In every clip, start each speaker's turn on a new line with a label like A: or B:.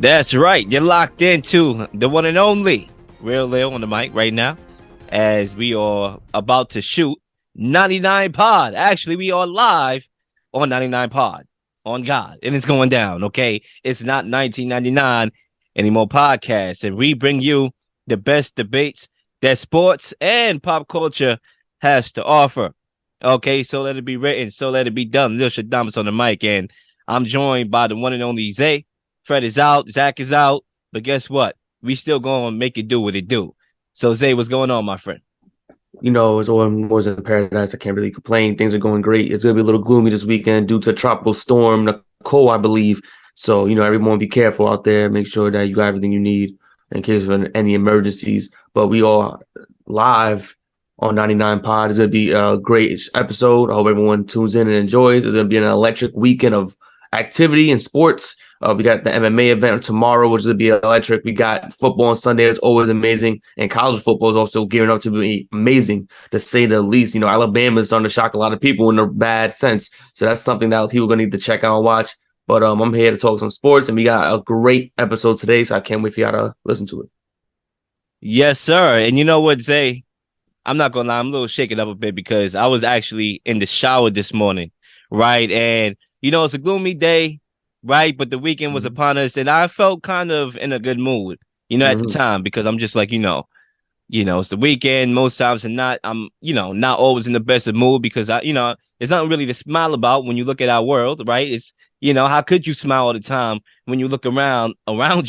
A: That's right. You're locked into the one and only Real Leel on the mic right now as we are about to shoot 99 Pod. Actually, we are live on 99 Pod on God, and it's going down, okay? It's not 1999 anymore podcast, and we bring you the best debates that sports and pop culture has to offer. Okay, so let it be written, so let it be done. Lil Shadamas on the mic, and I'm joined by the one and only Zay. Fred is out, Zach is out, but guess what? We still going to make it do what it do. So, Zay, what's going on, my friend?
B: You know, it's always in paradise. I can't really complain. Things are going great. It's going to be a little gloomy this weekend due to a tropical storm, Nicole, I believe. So, everyone be careful out there. Make sure that you got everything you need in case of any emergencies. But we are live on 99 Pod. It's going to be a great episode. I hope everyone tunes in and enjoys. It's going to be an electric weekend of activity and sports. We got the MMA event tomorrow, which will be electric. We got football on Sunday. It's always amazing. And college football is also gearing up to be amazing, to say the least. Alabama is starting to shock a lot of people in a bad sense. So that's something that people are going to need to check out and watch. But I'm here to talk some sports, and we got a great episode today, so I can't wait for y'all to listen to it.
A: Yes, sir. And you know what, Zay? I'm not going to lie. I'm a little shaken up a bit because I was actually in the shower this morning, right? And, it's a gloomy day. Right, but the weekend was upon us, and I felt kind of in a good mood, at the time, because I'm just like, it's the weekend. Most times, and not, I'm, not always in the best of mood because there's nothing really to smile about when you look at our world, right? It's, how could you smile all the time when you look around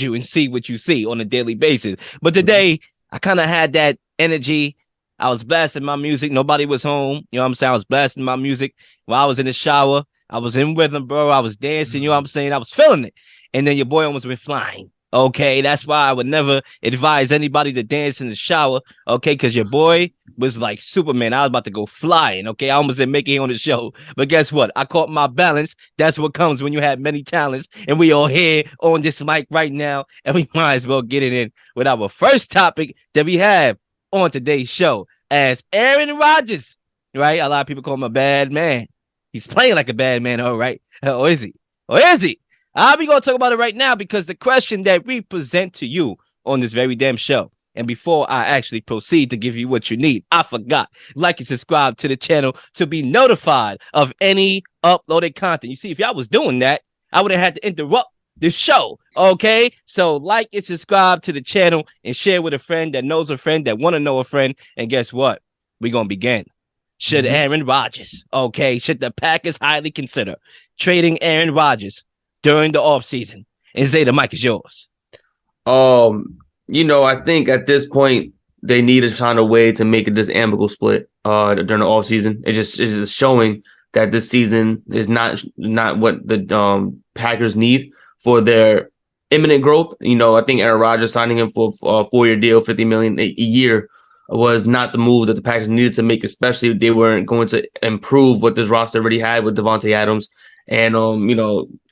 A: you and see what you see on a daily basis? But today, I kind of had that energy. I was blasting my music. Nobody was home. You know what I'm saying? I was blasting my music while I was in the shower. I was in rhythm, bro. I was dancing, you know what I'm saying? I was feeling it. And then your boy almost went flying. Okay, that's why I would never advise anybody to dance in the shower. Okay, because your boy was like Superman. I was about to go flying. Okay, I almost didn't make it on the show. But guess what? I caught my balance. That's what comes when you have many talents. And we all here on this mic right now. And we might as well get it in with our first topic that we have on today's show as Aaron Rodgers. Right? A lot of people call him a bad man. He's playing like a bad man, all right. Or is he? Or is he? We're going to talk about it right now because the question that we present to you on this very damn show, and before I actually proceed to give you what you need, I forgot. Like and subscribe to the channel to be notified of any uploaded content. You see, if y'all was doing that, I would have had to interrupt the show, okay? So like and subscribe to the channel and share with a friend that knows a friend that want to know a friend. And guess what? We're going to begin. Should Aaron Rodgers, should the Packers highly consider trading Aaron Rodgers during the offseason? And Zay, the mic is yours.
B: I think at this point, they need to find a way to make it this amicable split during the offseason. It's just showing that this season is not what the Packers need for their imminent growth. I think Aaron Rodgers signing him for a 4-year deal, $50 million a year, was not the move that the Packers needed to make, especially if they weren't going to improve what this roster already had with Devontae Adams and,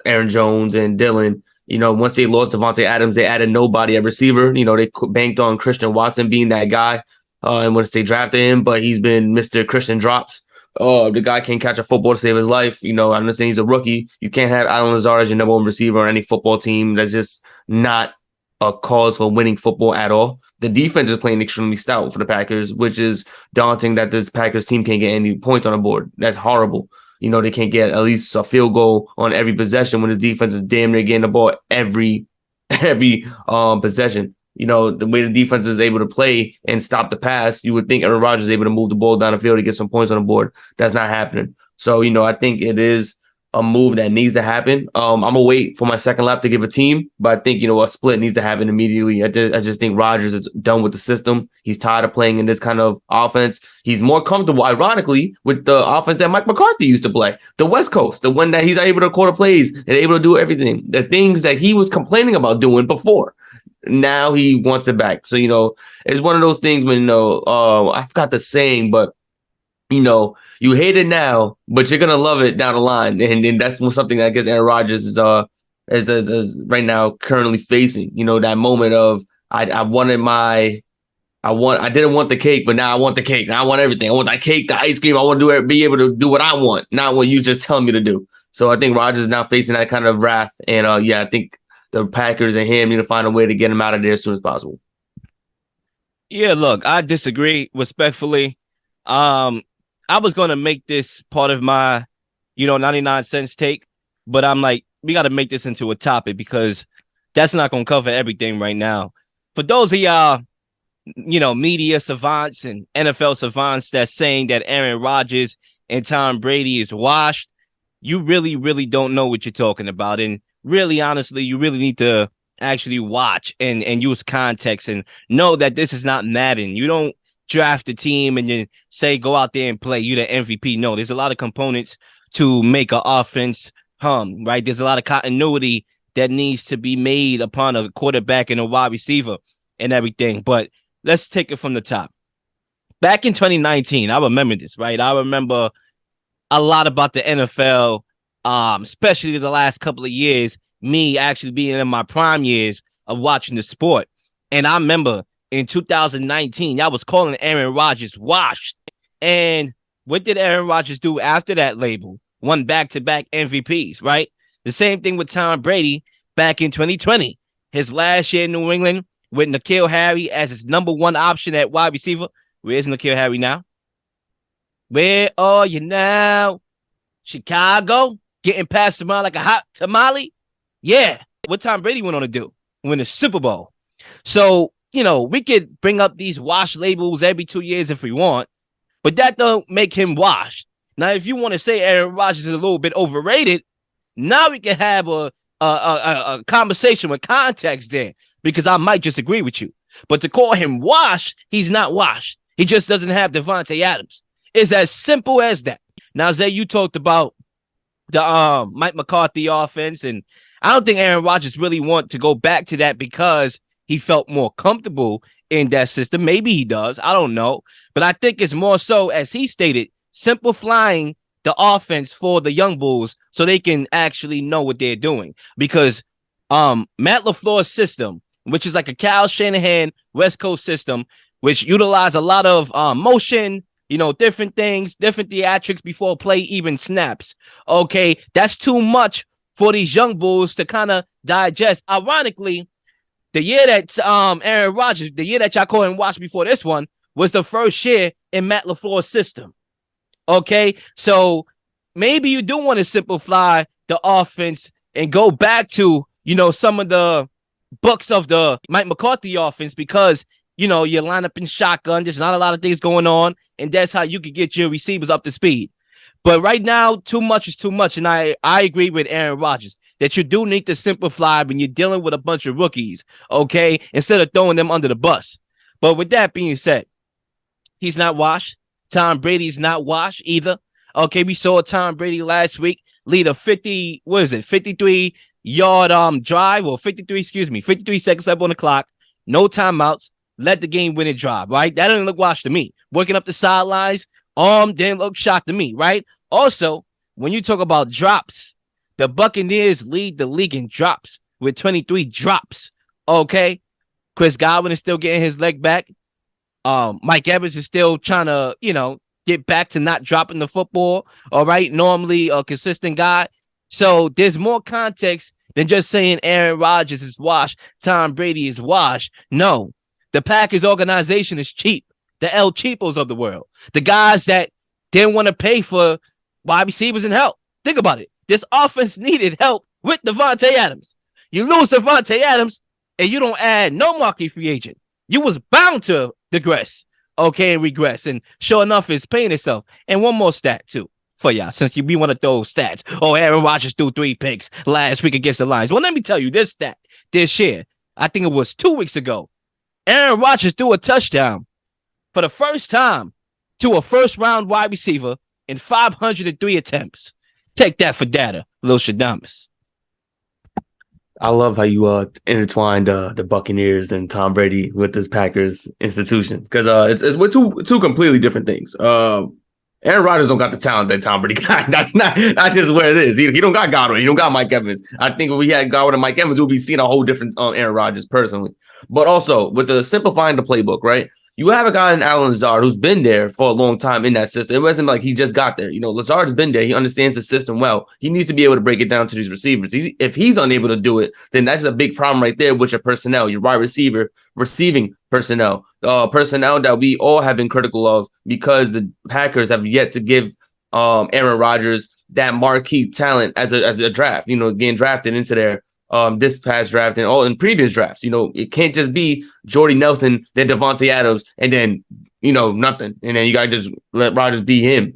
B: Aaron Jones and Dylan. Once they lost Devontae Adams, they added nobody at receiver. They banked on Christian Watson being that guy. And once they drafted him, but he's been Mr. Christian Drops. The guy can't catch a football to save his life. I understand he's a rookie. You can't have Allen Lazard as your number one receiver on any football team. That's just not a cause for winning football at all. The defense is playing extremely stout for the Packers, which is daunting that this Packers team can't get any points on the board. That's horrible. They can't get at least a field goal on every possession when his defense is damn near getting the ball every possession. The way the defense is able to play and stop the pass, you would think Aaron Rodgers is able to move the ball down the field to get some points on the board. That's not happening. So, I think it is a move that needs to happen. I'm going to wait for my second lap to give a team, but I think, a split needs to happen immediately. I just think Rodgers is done with the system. He's tired of playing in this kind of offense. He's more comfortable, ironically, with the offense that Mike McCarthy used to play, the West Coast, the one that he's able to call the plays and able to do everything, the things that he was complaining about doing before. Now he wants it back. So, it's one of those things when, I forgot the saying, but, you hate it now, but you're gonna love it down the line, and that's something that I guess Aaron Rodgers is right now currently facing. That moment of I didn't want the cake, but now I want the cake. Now I want everything. I want that cake, the ice cream. I want to be able to do what I want, not what you just tell me to do. So I think Rodgers is now facing that kind of wrath, and I think the Packers and him need to find a way to get him out of there as soon as possible.
A: Yeah, look, I disagree respectfully. Um, I was gonna make this part of my, 99 cents take, but I'm like, we got to make this into a topic because that's not gonna cover everything right now. For those of y'all, media savants and NFL savants that's saying that Aaron Rodgers and Tom Brady is washed, you really, really don't know what you're talking about. And really, honestly, you really need to actually watch and use context and know that this is not Madden. You don't draft a team and then say, go out there and play. You the MVP. No, there's a lot of components to make an offense hum, right? There's a lot of continuity that needs to be made upon a quarterback and a wide receiver and everything. But let's take it from the top. Back in 2019, I remember this, right? I remember a lot about the NFL, especially the last couple of years, me actually being in my prime years of watching the sport. And I remember in 2019, I was calling Aaron Rodgers washed. And what did Aaron Rodgers do after that label? Won back-to-back MVPs, right? The same thing with Tom Brady back in 2020. His last year in New England with N'Keal Harry as his number one option at wide receiver. Where's N'Keal Harry now? Where are you now? Chicago? Getting passed around like a hot tamale? Yeah. What Tom Brady went on to do? Win the Super Bowl. So, we could bring up these wash labels every 2 years if we want, but that don't make him washed. Now, if you want to say Aaron Rodgers is a little bit overrated, now we can have a conversation with context there because I might disagree with you. But to call him washed, he's not washed. He just doesn't have Devontae Adams. It's as simple as that. Now, Zay, you talked about the Mike McCarthy offense, and I don't think Aaron Rodgers really want to go back to that because he felt more comfortable in that system. Maybe he does. I don't know. But I think it's more so, as he stated, simplifying the offense for the young bulls so they can actually know what they're doing. Because Matt LaFleur's system, which is like a Kyle Shanahan West Coast system, which utilize a lot of motion, different things, different theatrics before play even snaps. Okay, that's too much for these young bulls to kind of digest. Ironically, the year that Aaron Rodgers, the year that y'all call and watch before this one, was the first year in Matt LaFleur's system. Okay, so maybe you do want to simplify the offense and go back to, some of the books of the Mike McCarthy offense because, you line up in shotgun. There's not a lot of things going on, and that's how you could get your receivers up to speed. But right now, too much is too much, and I agree with Aaron Rodgers that you do need to simplify when you're dealing with a bunch of rookies, okay, instead of throwing them under the bus. But with that being said, he's not washed. Tom Brady's not washed either. Okay, we saw Tom Brady last week lead a 53-yard drive, or 53 seconds left on the clock, no timeouts, let the game winning drive, right? That didn't look washed to me. Working up the sidelines, didn't look shocked to me, right? Also, when you talk about drops, the Buccaneers lead the league in drops with 23 drops. Okay, Chris Godwin is still getting his leg back. Mike Evans is still trying to, get back to not dropping the football. All right, normally a consistent guy. So there's more context than just saying Aaron Rodgers is washed, Tom Brady is washed. No, the Packers organization is cheap. The El Cheapos of the world, the guys that didn't want to pay for wide receivers and help. Think about it. This offense needed help with Devontae Adams. You lose Devontae Adams, and you don't add no marquee free agent. You was bound to digress, okay, and regress. And sure enough, it's paying itself. And one more stat, too, for y'all, since we want to throw stats. Oh, Aaron Rodgers threw 3 picks last week against the Lions. Well, let me tell you this stat this year. I think it was 2 weeks ago. Aaron Rodgers threw a touchdown for the first time to a first-round wide receiver in 503 attempts. Take that for data, Lil Shadamas.
B: I love how you intertwined the Buccaneers and Tom Brady with this Packers institution because it's we're two completely different things. Aaron Rodgers don't got the talent that Tom Brady got. That's just where it is. He don't got Godwin. He don't got Mike Evans. I think if we had Godwin and Mike Evans, we'd be seeing a whole different Aaron Rodgers personally. But also with the simplifying the playbook, right? You have a guy in Alan Lazard who's been there for a long time in that system. It wasn't like he just got there. Lazard's been there. He understands the system well. He needs to be able to break it down to these receivers. If he's unable to do it, then that's a big problem right there with your personnel, your wide receiver, receiving personnel that we all have been critical of because the Packers have yet to give Aaron Rodgers that marquee talent as a draft, getting drafted into there this past draft and all in previous drafts. It can't just be Jordy Nelson, then Devontae Adams, and then, nothing. And then you got to just let Rodgers be him.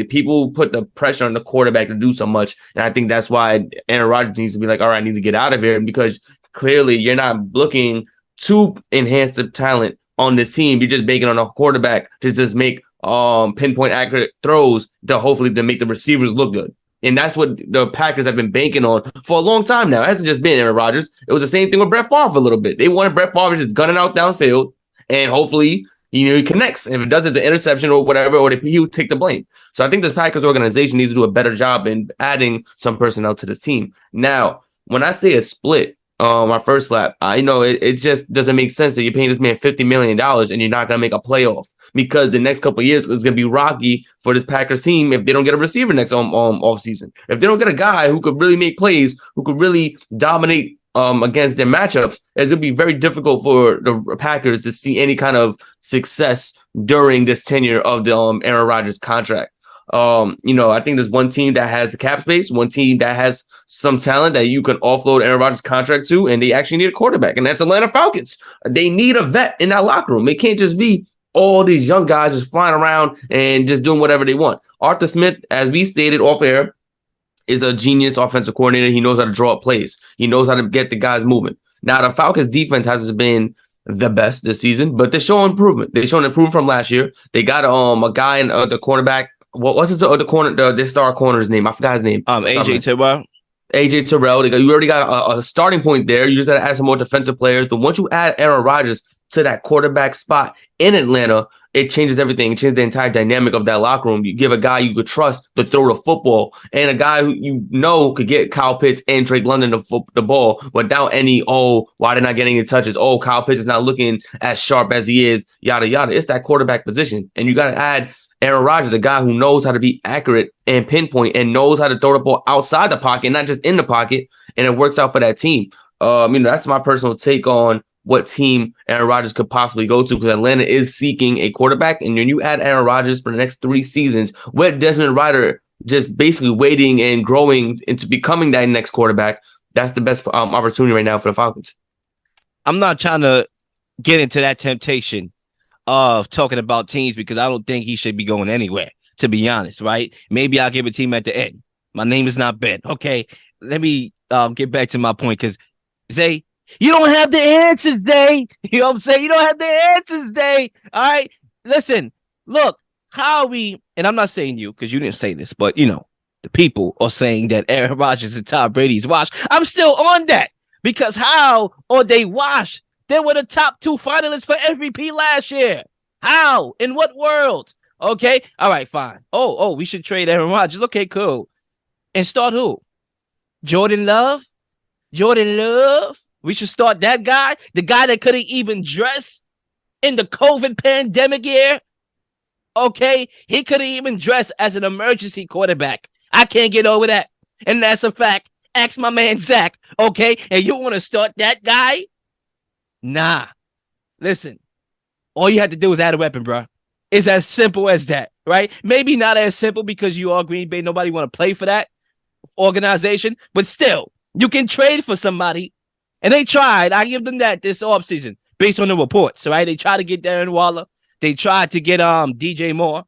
B: People put the pressure on the quarterback to do so much. And I think that's why Aaron Rodgers needs to be like, all right, I need to get out of here because clearly you're not looking to enhance the talent on this team. You're just banking on a quarterback to just make pinpoint accurate throws to hopefully to make the receivers look good. And that's what the Packers have been banking on for a long time now. It hasn't just been Aaron Rodgers. It was the same thing with Brett Favre a little bit. They wanted Brett Favre just gunning out downfield, and hopefully, he connects. And if it does, it's an interception or whatever, or he would take the blame. So I think this Packers organization needs to do a better job in adding some personnel to this team. Now, when I say a split, my first lap, I know it just doesn't make sense that you're paying this man $50 million and you're not going to make a playoff because the next couple of years is going to be rocky for this Packers team if they don't get a receiver next off season. If they don't get a guy who could really make plays, who could really dominate against their matchups, it's going to be very difficult for the Packers to see any kind of success during this tenure of the Aaron Rodgers contract. I think there's one team that has the cap space, one team that has some talent that you can offload Aaron Rodgers' contract to, and they actually need a quarterback, and that's Atlanta Falcons. They need a vet in that locker room. It can't just be all these young guys just flying around and just doing whatever they want. Arthur Smith, as we stated off air, is a genius offensive coordinator. He knows how to draw up plays. He knows how to get the guys moving. Now, the Falcons' defense hasn't been the best this season, but they're showing improvement. They're showing improvement from last year. They got a guy in the cornerback. What's his other corner? Their star corner's name? I forgot his name.
A: AJ Terrell.
B: AJ Terrell. You already got a starting point there. You just got to add some more defensive players. But once you add Aaron Rodgers to that quarterback spot in Atlanta, it changes everything. It changes the entire dynamic of that locker room. You give a guy you could trust to throw the football and a guy who could get Kyle Pitts and Drake London the ball without any, why they're not getting any touches? Kyle Pitts is not looking as sharp as he is, yada, yada. It's that quarterback position. And you got to add Aaron Rodgers, a guy who knows how to be accurate and pinpoint and knows how to throw the ball outside the pocket, not just in the pocket, and it works out for that team. That's my personal take on what team Aaron Rodgers could possibly go to because Atlanta is seeking a quarterback, and when you add Aaron Rodgers for the next 3 seasons with Desmond Ridder just basically waiting and growing into becoming that next quarterback, that's the best opportunity right now for the Falcons.
A: I'm not trying to get into that temptation of talking about teams because I don't think he should be going anywhere, to be honest, right? Maybe I'll give a team at the end. My name is not Ben. Okay, let me get back to my point because, Zay, you don't have the answers, Zay. You know what I'm saying? You don't have the answers, Zay. All right? Listen, look, how are we, and I'm not saying you because you didn't say this, but, the people are saying that Aaron Rodgers and Tom Brady's washed. I'm still on that because how are they washed? They were the top 2 finalists for MVP last year. How? In what world? Okay. All right, fine. We should trade Aaron Rodgers. Okay, cool. And start who? Jordan Love? We should start that guy? The guy that couldn't even dress in the COVID pandemic year? Okay. He couldn't even dress as an emergency quarterback. I can't get over that. And that's a fact. Ask my man Zach. Okay. And you want to start that guy? Nah. Listen, all you have to do is add a weapon, bro. It's as simple as that, right? Maybe not as simple because you are Green Bay. Nobody want to play for that organization, but still, you can trade for somebody. And they tried. I give them that this offseason based on the reports, right? They tried to get Darren Waller. They tried to get DJ Moore.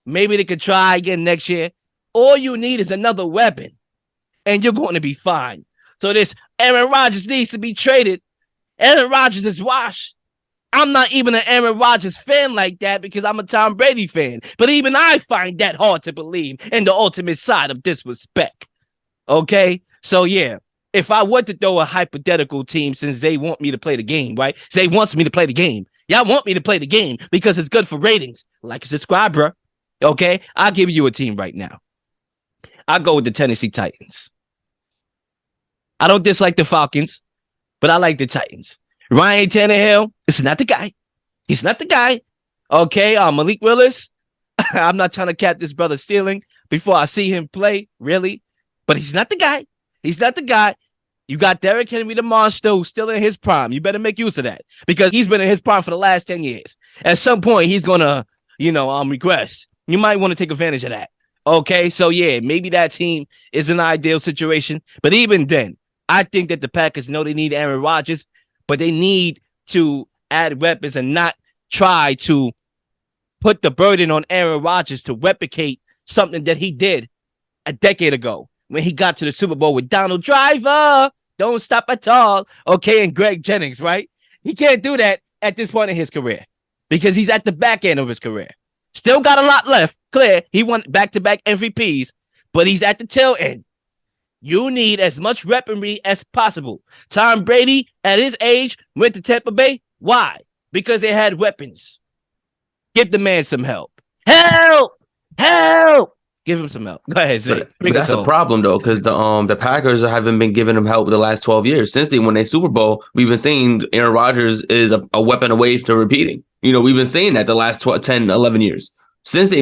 A: Maybe they could try again next year. All you need is another weapon, and you're going to be fine. So this Aaron Rodgers needs to be traded. Aaron Rodgers is washed. I'm not even an Aaron Rodgers fan like that because I'm a Tom Brady fan. But even I find that hard to believe in the ultimate side of disrespect. Okay? So, yeah, if I were to throw a hypothetical team since they want me to play the game, right? Zay wants me to play the game. Y'all want me to play the game because it's good for ratings. Like and subscribe, bro. Okay? I'll give you a team right now. I'll go with the Tennessee Titans. I don't dislike the Falcons, but I like the Titans. Ryan Tannehill is not the guy. He's not the guy. Okay, Malik Willis. I'm not trying to cap this brother stealing before I see him play, really. But he's not the guy. He's not the guy. You got Derrick Henry, the monster, who's still in his prime. You better make use of that because he's been in his prime for the last 10 years. At some point, he's going to, regress. You might want to take advantage of that. Okay, so yeah, maybe that team is an ideal situation. But even then, I think that the Packers know they need Aaron Rodgers, but they need to add weapons and not try to put the burden on Aaron Rodgers to replicate something that he did a decade ago when he got to the Super Bowl with Donald Driver. Don't stop at all. Okay, and Greg Jennings, right? He can't do that at this point in his career because he's at the back end of his career. Still got a lot left. Clear. He won back-to-back MVPs, but he's at the tail end. You need as much weaponry as possible. Tom Brady, at his age, went to Tampa Bay. Why? Because they had weapons. Give the man some help. Help! Help! Give him some help. Go ahead, Zay.
B: But that's the problem, though, because the Packers haven't been giving him help the last 12 years. Since they won a Super Bowl, we've been saying Aaron Rodgers is a weapon away to repeating. We've been saying that the last 10, 11 years. Since they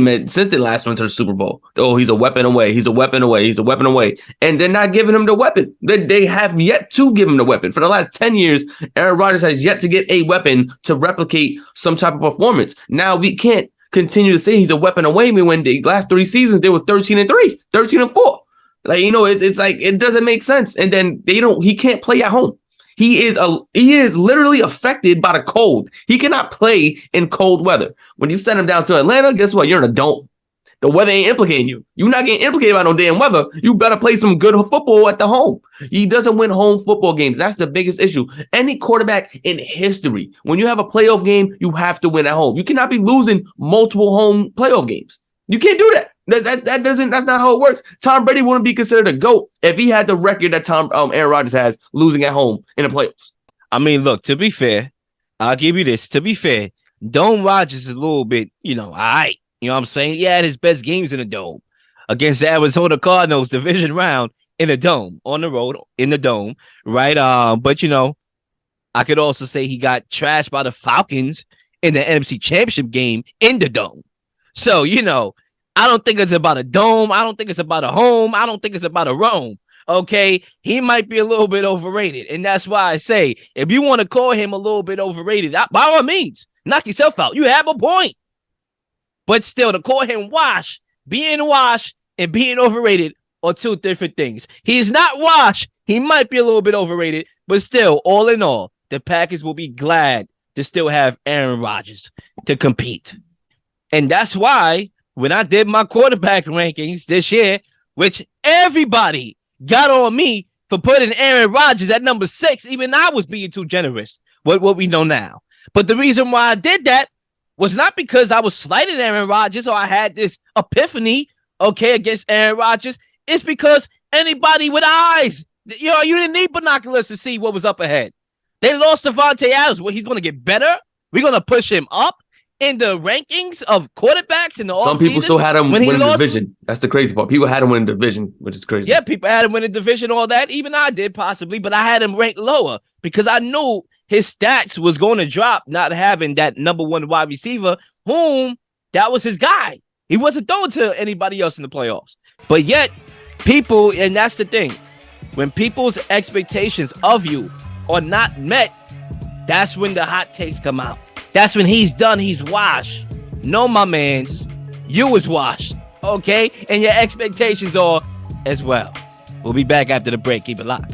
B: last went to the Super Bowl. Oh, he's a weapon away. He's a weapon away. He's a weapon away. And they're not giving him the weapon. They have yet to give him the weapon. For the last 10 years, Aaron Rodgers has yet to get a weapon to replicate some type of performance. Now, we can't continue to say he's a weapon away when the last 3 seasons, they were 13-3, 13-4. It's like, it doesn't make sense. And then he can't play at home. He is literally affected by the cold. He cannot play in cold weather. When you send him down to Atlanta, guess what? You're in a dome. The weather ain't implicating you. You're not getting implicated by no damn weather. You better play some good football at the home. He doesn't win home football games. That's the biggest issue. Any quarterback in history, when you have a playoff game, you have to win at home. You cannot be losing multiple home playoff games. You can't do that. That's not how it works. Tom Brady wouldn't be considered a GOAT if he had the record that Aaron Rodgers has, losing at home in the playoffs.
A: I mean, look, to be fair, I'll give you this. To be fair, Dome Rodgers is a little bit, all right. You know what I'm saying? He had his best games in the Dome against the Arizona Cardinals division round in the Dome, on the road, in the Dome, right? But, I could also say he got trashed by the Falcons in the NFC Championship game in the Dome. So, I don't think it's about a dome. I don't think it's about a home. I don't think it's about a Rome. Okay, he might be a little bit overrated. And that's why I say, if you want to call him a little bit overrated, by all means, knock yourself out. You have a point. But still, to call him being washed and being overrated are two different things. He's not washed. He might be a little bit overrated, but still, all in all, the Packers will be glad to still have Aaron Rodgers to compete. And that's why when I did my quarterback rankings this year, which everybody got on me for putting Aaron Rodgers at number 6, even I was being too generous with what we know now. But the reason why I did that was not because I was slighting Aaron Rodgers or I had this epiphany, against Aaron Rodgers. It's because anybody with eyes, you didn't need binoculars to see what was up ahead. They lost Devontae Adams. Well, he's going to get better. We're going to push him up in the rankings of quarterbacks in the offseason.
B: Some people still had him win the division. That's the crazy part. People had him win the division, which is crazy.
A: Yeah, people had him win the division, all that. Even I did possibly, but I had him ranked lower because I knew his stats was going to drop not having that number 1 wide receiver, whom that was his guy. He wasn't throwing to anybody else in the playoffs. But yet, people, and that's the thing, when people's expectations of you are not met, that's when the hot takes come out. That's when he's done. He's washed. No, my mans, you was washed. Okay? And your expectations are as well. We'll be back after the break. Keep it locked.